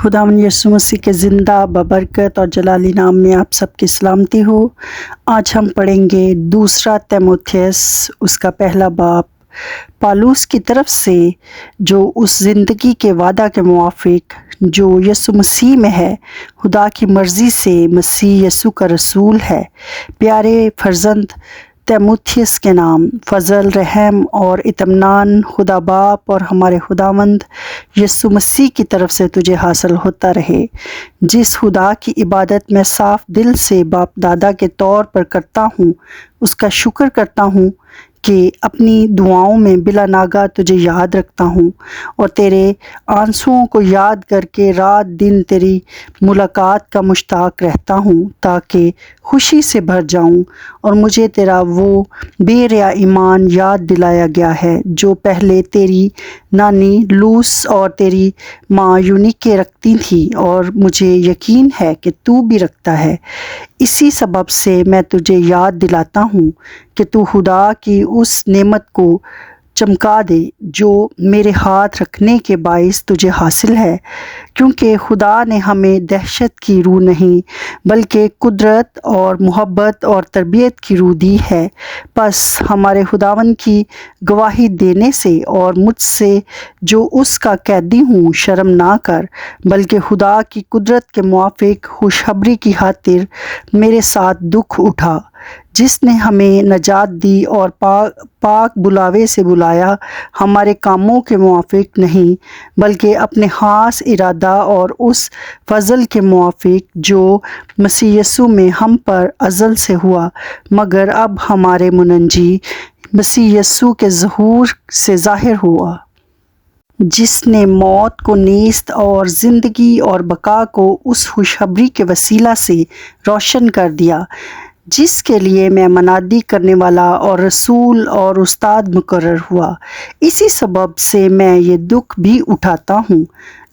خداوند یسوع مسیح کے زندہ ببرکت اور جلالی نام میں آپ سب کی سلامتی ہو۔ آج ہم پڑھیں گے دوسرا تیموتھیوس اس کا پہلا باب، پالوس کی طرف سے، جو اس زندگی کے وعدہ کے موافق جو یسوع مسیح میں ہے، خدا کی مرضی سے مسیح یسوع کا رسول ہے۔ پیارے فرزند تیموتھیوس کے نام، فضل، رحم اور اطمینان خدا باپ اور ہمارے خداوند یسوع مسیح کی طرف سے تجھے حاصل ہوتا رہے، جس خدا کی عبادت میں صاف دل سے باپ دادا کے طور پر کرتا ہوں۔ اس کا شکر کرتا ہوں کہ اپنی دعاؤں میں بلا ناگہ تجھے یاد رکھتا ہوں اور تیرے آنسوؤں کو یاد کر کے رات دن تیری ملاقات کا مشتاق رہتا ہوں، تاکہ خوشی سے بھر جاؤں اور مجھے تیرا وہ بے ریا ایمان یاد دلایا گیا ہے جو پہلے تیری نانی لوس اور تیری ماں یونیکے رکھتی تھی، اور مجھے یقین ہے کہ تو بھی رکھتا ہے۔ اسی سبب سے میں تجھے یاد دلاتا ہوں کہ تو خدا کی اس نعمت کو چمکا دے جو میرے ہاتھ رکھنے کے باعث تجھے حاصل ہے، کیونکہ خدا نے ہمیں دہشت کی روح نہیں بلکہ قدرت اور محبت اور تربیت کی روح دی ہے۔ پس ہمارے خداوند کی گواہی دینے سے اور مجھ سے جو اس کا قیدی ہوں شرم نہ کر، بلکہ خدا کی قدرت کے موافق خوشخبری کی خاطر میرے ساتھ دکھ اٹھا، جس نے ہمیں نجات دی اور پاک بلاوے سے بلایا، ہمارے کاموں کے موافق نہیں بلکہ اپنے خاص ارادہ اور اس فضل کے موافق جو مسیح یسوع میں ہم پر ازل سے ہوا، مگر اب ہمارے منجی مسیح یسوع کے ظہور سے ظاہر ہوا، جس نے موت کو نیست اور زندگی اور بقا کو اس خوشخبری کے وسیلہ سے روشن کر دیا، جس کے لیے میں منادی کرنے والا اور رسول اور استاد مقرر ہوا۔ اسی سبب سے میں یہ دکھ بھی اٹھاتا ہوں،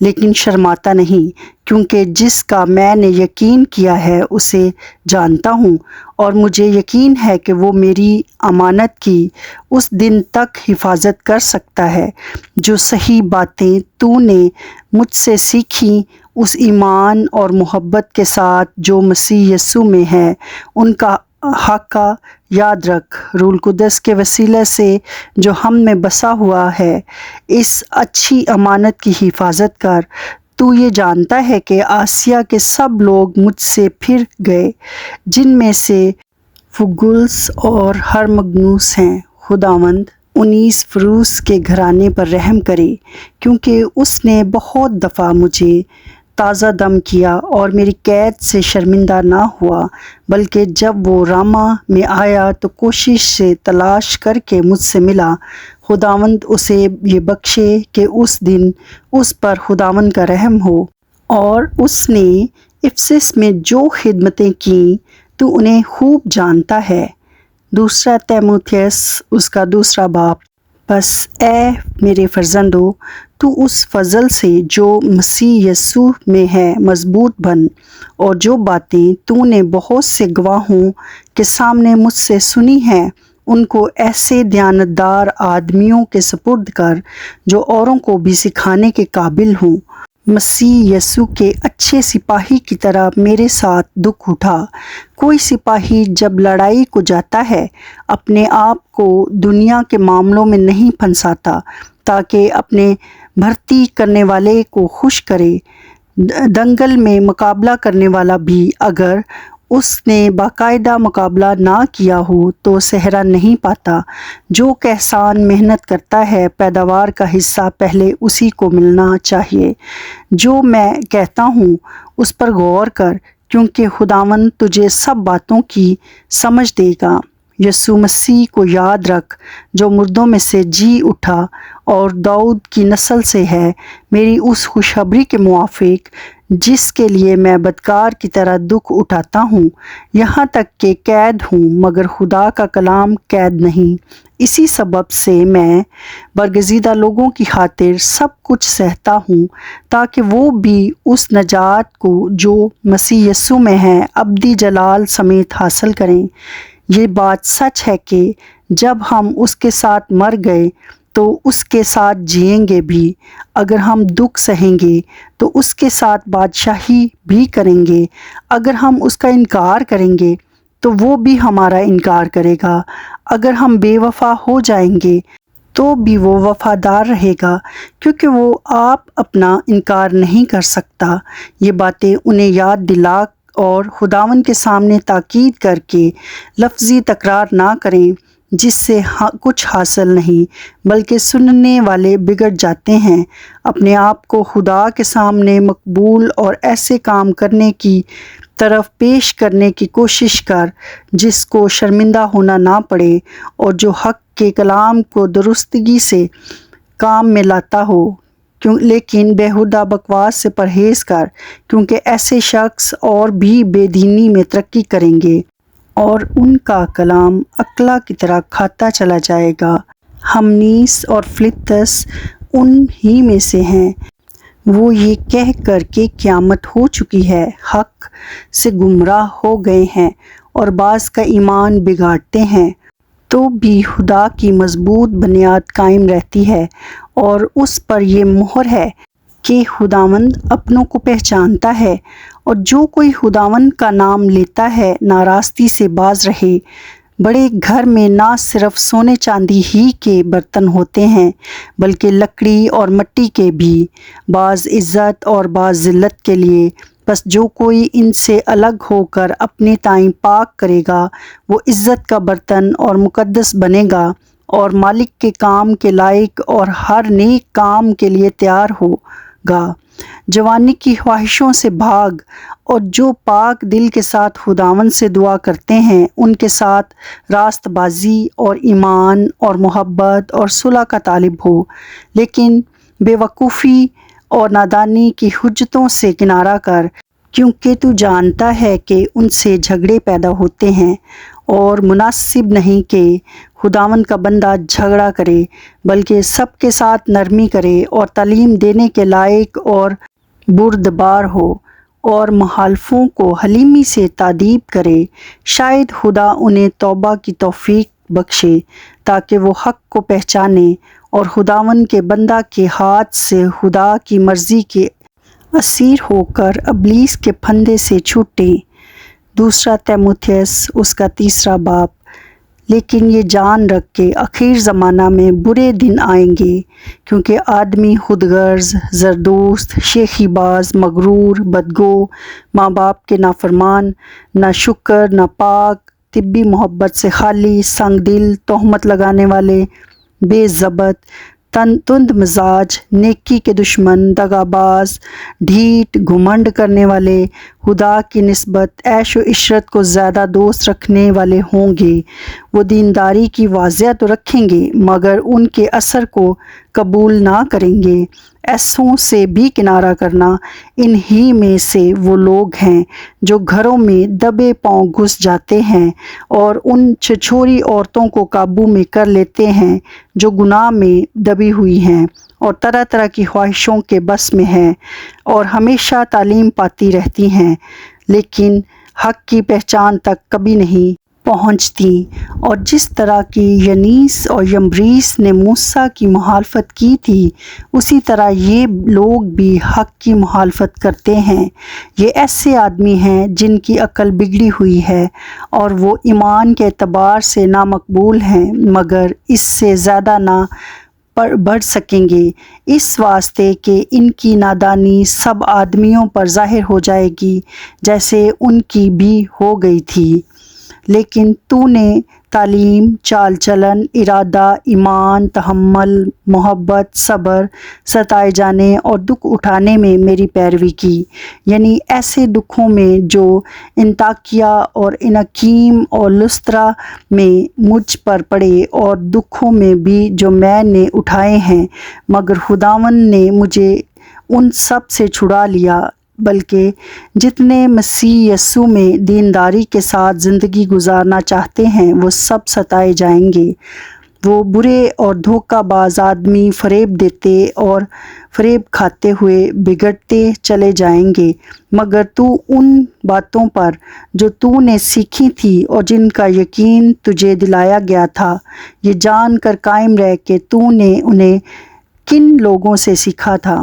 لیکن شرماتا نہیں، کیونکہ جس کا میں نے یقین کیا ہے اسے جانتا ہوں، اور مجھے یقین ہے کہ وہ میری امانت کی اس دن تک حفاظت کر سکتا ہے، جو صحیح باتیں تو نے مجھ سے سیکھیں اس ایمان اور محبت کے ساتھ جو مسیح یسوع میں ہے، ان کا حق یاد رکھ۔ روح القدس کے وسیلے سے جو ہم میں بسا ہوا ہے، اس اچھی امانت کی حفاظت کر۔ تو یہ جانتا ہے کہ آسیا کے سب لوگ مجھ سے پھر گئے، جن میں سے فگلس اور ہرمگنوس ہیں۔ خداوند انیس فروس کے گھرانے پر رحم کرے، کیونکہ اس نے بہت دفعہ مجھے تازہ دم کیا اور میری قید سے شرمندہ نہ ہوا، بلکہ جب وہ راما میں آیا تو کوشش سے تلاش کر کے مجھ سے ملا۔ خداوند اسے یہ بخشے کہ اس دن اس پر خداوند کا رحم ہو، اور اس نے افسس میں جو خدمتیں کیں تو انہیں خوب جانتا ہے۔ دوسرا تیموتھیوس اس کا دوسرا باب۔ بس اے میرے فرزندو، تو اس فضل سے جو مسیح یسوع میں ہے مضبوط بن، اور جو باتیں تو نے بہت سے گواہوں کے سامنے مجھ سے سنی ہیں ان کو ایسے دیانتدار آدمیوں کے سپرد کر جو اوروں کو بھی سکھانے کے قابل ہوں۔ مسیح یسوع کے اچھے سپاہی کی طرح میرے ساتھ دکھ اٹھا۔ کوئی سپاہی جب لڑائی کو جاتا ہے اپنے آپ کو دنیا کے معاملوں میں نہیں پھنساتا، تاکہ اپنے بھرتی کرنے والے کو خوش کرے۔ دنگل میں مقابلہ کرنے والا بھی اگر اس نے باقاعدہ مقابلہ نہ کیا ہو تو صحرا نہیں پاتا۔ جو کسان محنت کرتا ہے پیداوار کا حصہ پہلے اسی کو ملنا چاہیے۔ جو میں کہتا ہوں اس پر غور کر، کیونکہ خداوند تجھے سب باتوں کی سمجھ دے گا۔ یسوع مسیح کو یاد رکھ جو مردوں میں سے جی اٹھا اور داؤد کی نسل سے ہے، میری اس خوشخبری کے موافق جس کے لیے میں بدکار کی طرح دکھ اٹھاتا ہوں، یہاں تک کہ قید ہوں، مگر خدا کا کلام قید نہیں۔ اسی سبب سے میں برگزیدہ لوگوں کی خاطر سب کچھ سہتا ہوں، تاکہ وہ بھی اس نجات کو جو مسیح یسوع میں ہے ابدی جلال سمیت حاصل کریں۔ یہ بات سچ ہے کہ جب ہم اس کے ساتھ مر گئے تو اس کے ساتھ جئیں گے بھی، اگر ہم دکھ سہیں گے تو اس کے ساتھ بادشاہی بھی کریں گے، اگر ہم اس کا انکار کریں گے تو وہ بھی ہمارا انکار کرے گا، اگر ہم بے وفا ہو جائیں گے تو بھی وہ وفادار رہے گا، کیونکہ وہ آپ اپنا انکار نہیں کر سکتا۔ یہ باتیں انہیں یاد دلا اور خداوند کے سامنے تاکید کر کے لفظی تکرار نہ کریں جس سے کچھ حاصل نہیں، بلکہ سننے والے بگڑ جاتے ہیں۔ اپنے آپ کو خدا کے سامنے مقبول اور ایسے کام کرنے کی طرف پیش کرنے کی کوشش کر جس کو شرمندہ ہونا نہ پڑے اور جو حق کے کلام کو درستگی سے کام میں لاتا ہو، لیکن بیہودہ بکواس سے پرہیز کر، کیونکہ ایسے شخص اور بھی بے دینی میں ترقی کریں گے اور ان کا کلام اکلا کی طرح کھاتا چلا جائے گا۔ ہمنیس اور فلتس ان ہی میں سے ہیں، وہ یہ کہہ کر کہ قیامت ہو چکی ہے، حق سے گمراہ ہو گئے ہیں اور بعض کا ایمان بگاڑتے ہیں، تو بھی خدا کی مضبوط بنیاد قائم رہتی ہے اور اس پر یہ مہر ہے کہ خداوند اپنوں کو پہچانتا ہے، اور جو کوئی خداوند کا نام لیتا ہے ناراستی سے باز رہے۔ بڑے گھر میں نہ صرف سونے چاندی ہی کے برتن ہوتے ہیں بلکہ لکڑی اور مٹی کے بھی، بعض عزت اور بعض ذلت کے لیے، بس جو کوئی ان سے الگ ہو کر اپنے تئیں پاک کرے گا وہ عزت کا برتن اور مقدس بنے گا اور مالک کے کام کے لائق اور ہر نیک کام کے لیے تیار ہوگا۔ جوانی کی خواہشوں سے بھاگ، اور جو پاک دل کے ساتھ خداوند سے دعا کرتے ہیں ان کے ساتھ راست بازی اور ایمان اور محبت اور صلح کا طالب ہو، لیکن بے وقوفی اور نادانی کی حجتوں سے کنارہ کر، کیونکہ تو جانتا ہے کہ ان سے جھگڑے پیدا ہوتے ہیں، اور مناسب نہیں کہ خداوند کا بندہ جھگڑا کرے، بلکہ سب کے ساتھ نرمی کرے اور تعلیم دینے کے لائق اور بردبار ہو اور مخالفوں کو حلیمی سے تادیب کرے۔ شاید خدا انہیں توبہ کی توفیق بخشے تاکہ وہ حق کو پہچانے اور خداوند کے بندہ کے ہاتھ سے خدا کی مرضی کے اسیر ہو کر ابلیس کے پھندے سے چھوٹیں۔ دوسرا تیموتھیوس اس کا 3 باب۔ لیکن یہ جان رکھ کہ آخر زمانہ میں برے دن آئیں گے، کیونکہ آدمی خود غرض، زردوست، شیخی باز، مغرور، بدگو، ماں باپ کے نافرمان، نہ شکر، نہ پاک، طبی محبت سے خالی، سنگ دل، تہمت لگانے والے، بے ضبط، تند مزاج، نیکی کے دشمن، دغا باز، ڈھیٹ، گھمنڈ کرنے والے، خدا کی نسبت عیش و عشرت کو زیادہ دوست رکھنے والے ہوں گے۔ وہ دینداری کی واضح تو رکھیں گے مگر ان کے اثر کو قبول نہ کریں گے۔ ایسوں سے بھی کنارہ کرنا۔ ان ہی میں سے وہ لوگ ہیں جو گھروں میں دبے پاؤں گھس جاتے ہیں اور ان چھچوری عورتوں کو قابو میں کر لیتے ہیں جو گناہ میں دبی ہوئی ہیں اور طرح طرح کی خواہشوں کے بس میں ہیں اور ہمیشہ تعلیم پاتی رہتی ہیں لیکن حق کی پہچان تک کبھی نہیں پہنچتی۔ اور جس طرح کی ینیس اور یمبریس نے موسیٰ کی مخالفت کی تھی اسی طرح یہ لوگ بھی حق کی مخالفت کرتے ہیں۔ یہ ایسے آدمی ہیں جن کی عقل بگڑی ہوئی ہے اور وہ ایمان کے اعتبار سے نامقبول ہیں مگر اس سے زیادہ نہ بڑھ سکیں گے، اس واسطے کہ ان کی نادانی سب آدمیوں پر ظاہر ہو جائے گی جیسے ان کی بھی ہو گئی تھی۔ لیکن تو نے تعلیم، چال چلن، ارادہ، ایمان، تحمل، محبت، صبر، ستائے جانے اور دکھ اٹھانے میں میری پیروی کی، یعنی ایسے دکھوں میں جو انطاکیہ اور اناکیم اور لسترا میں مجھ پر پڑے اور دکھوں میں بھی جو میں نے اٹھائے ہیں، مگر خداوند نے مجھے ان سب سے چھڑا لیا، بلکہ جتنے مسیح یسوع میں دینداری کے ساتھ زندگی گزارنا چاہتے ہیں وہ سب ستائے جائیں گے۔ وہ برے اور دھوکہ باز آدمی فریب دیتے اور فریب کھاتے ہوئے بگڑتے چلے جائیں گے، مگر تو ان باتوں پر جو تو نے سیکھی تھی اور جن کا یقین تجھے دلایا گیا تھا، یہ جان کر قائم رہ کہ تو نے انہیں کن لوگوں سے سیکھا تھا،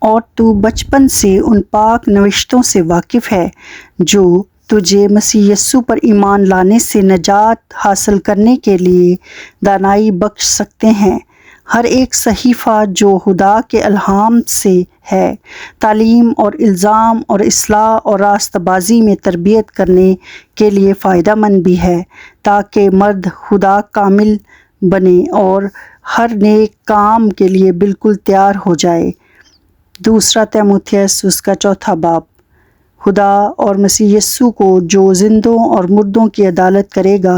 اور تو بچپن سے ان پاک نوشتوں سے واقف ہے جو تجھے مسیح یسوع پر ایمان لانے سے نجات حاصل کرنے کے لیے دانائی بخش سکتے ہیں۔ ہر ایک صحیفہ جو خدا کے الہام سے ہے، تعلیم اور الزام اور اصلاح اور راستہ بازی میں تربیت کرنے کے لیے فائدہ مند بھی ہے، تاکہ مرد خدا کامل بنے اور ہر نیک کام کے لیے بالکل تیار ہو جائے۔ دوسرا تیموتھیوس اس کا 4 باب۔ خدا اور مسیح یسوع کو جو زندوں اور مردوں کی عدالت کرے گا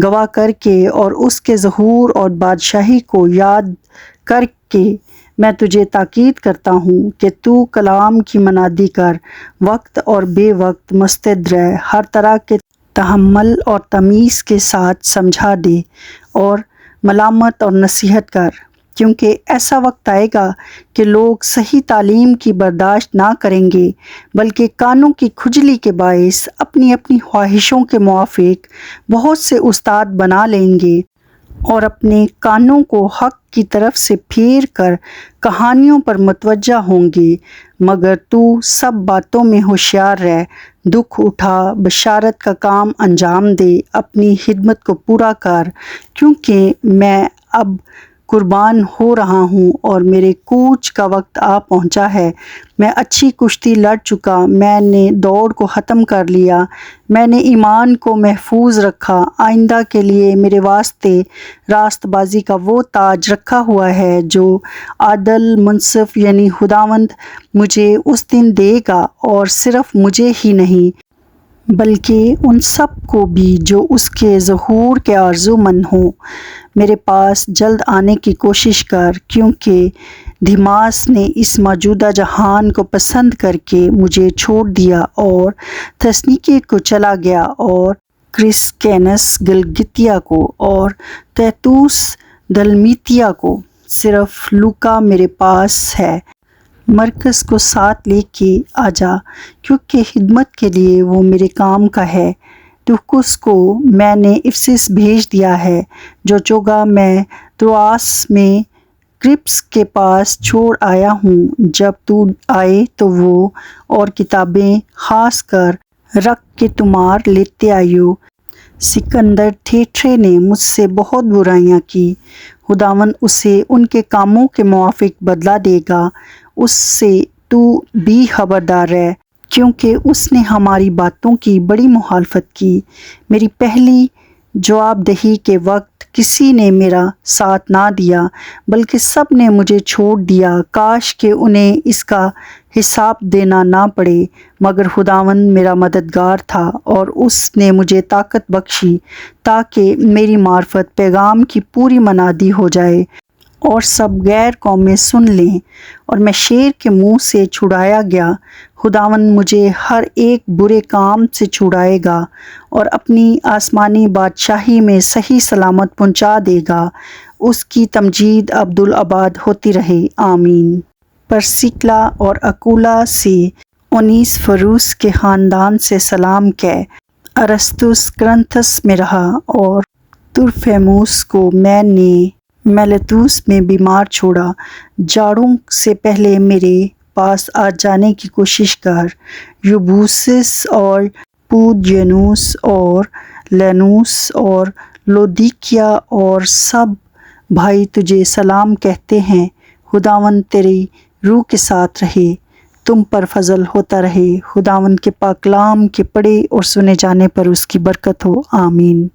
گواہ کر کے اور اس کے ظہور اور بادشاہی کو یاد کر کے میں تجھے تاکید کرتا ہوں کہ تو کلام کی منادی کر، وقت اور بے وقت مستعد رہ، ہر طرح کے تحمل اور تمیز کے ساتھ سمجھا دے اور ملامت اور نصیحت کر، کیونکہ ایسا وقت آئے گا کہ لوگ صحیح تعلیم کی برداشت نہ کریں گے، بلکہ کانوں کی کھجلی کے باعث اپنی اپنی خواہشوں کے موافق بہت سے استاد بنا لیں گے اور اپنے کانوں کو حق کی طرف سے پھیر کر کہانیوں پر متوجہ ہوں گے۔ مگر تو سب باتوں میں ہوشیار رہ، دکھ اٹھا، بشارت کا کام انجام دے، اپنی خدمت کو پورا کر، کیونکہ میں اب قربان ہو رہا ہوں اور میرے کوچ کا وقت آ پہنچا ہے۔ میں اچھی کشتی لڑ چکا، میں نے دوڑ کو ختم کر لیا، میں نے ایمان کو محفوظ رکھا۔ آئندہ کے لیے میرے واسطے راست بازی کا وہ تاج رکھا ہوا ہے جو عادل منصف یعنی خداوند مجھے اس دن دے گا، اور صرف مجھے ہی نہیں بلکہ ان سب کو بھی جو اس کے ظہور کے آرزو مند ہوں۔ میرے پاس جلد آنے کی کوشش کر، کیونکہ دیماس نے اس موجودہ جہان کو پسند کر کے مجھے چھوڑ دیا اور تھسنیکے کو چلا گیا، اور کرسکینس گلگتیا کو اور تیتوس دلمیتیا کو۔ صرف لوکا میرے پاس ہے۔ مرکز کو ساتھ لے کے آ جا، کیونکہ خدمت کے لیے وہ میرے کام کا ہے۔ تخکس کو میں نے افسس بھیج دیا ہے، جو چوگا میں تروآس میں کرپس کے پاس چھوڑ آیا ہوں۔ جب تو آئے تو وہ اور کتابیں خاص کر رکھ کے تمہار لیتے آئیو۔ سکندر ٹھیٹھرے نے مجھ سے بہت برائیاں کی، خداوند اسے ان کے کاموں کے موافق بدلہ دے گا۔ اس سے تو بھی خبردار رہ، کیونکہ اس نے ہماری باتوں کی بڑی مخالفت کی۔ میری پہلی جواب دہی کے وقت کسی نے میرا ساتھ نہ دیا، بلکہ سب نے مجھے چھوڑ دیا۔ کاش کہ انہیں اس کا حساب دینا نہ پڑے، مگر خداوند میرا مددگار تھا اور اس نے مجھے طاقت بخشی تاکہ میری معرفت پیغام کی پوری منادی ہو جائے اور سب غیر قومیں سن لیں، اور میں شیر کے منہ سے چھڑایا گیا۔ خداوند مجھے ہر ایک برے کام سے چھڑائے گا اور اپنی آسمانی بادشاہی میں صحیح سلامت پہنچا دے گا۔ اس کی تمجید ابدالآباد ہوتی رہے، آمین۔ پرسکلا اور اکولا سے اونیسفروس کے خاندان سے سلام کہہ۔ ارسطس کرنتھس میں رہا، اور ترفیموس کو میں نے میلیتوس میں بیمار چھوڑا۔ جاڑوں سے پہلے میرے پاس آ جانے کی کوشش کر۔ یوبوسس اور پودینوس اور لینوس اور لودیکیا اور سب بھائی تجھے سلام کہتے ہیں۔ خداوند تیری روح کے ساتھ رہے، تم پر فضل ہوتا رہے۔ خداوند کے پاک کلام کے پڑھے اور سنے جانے پر اس کی برکت ہو، آمین۔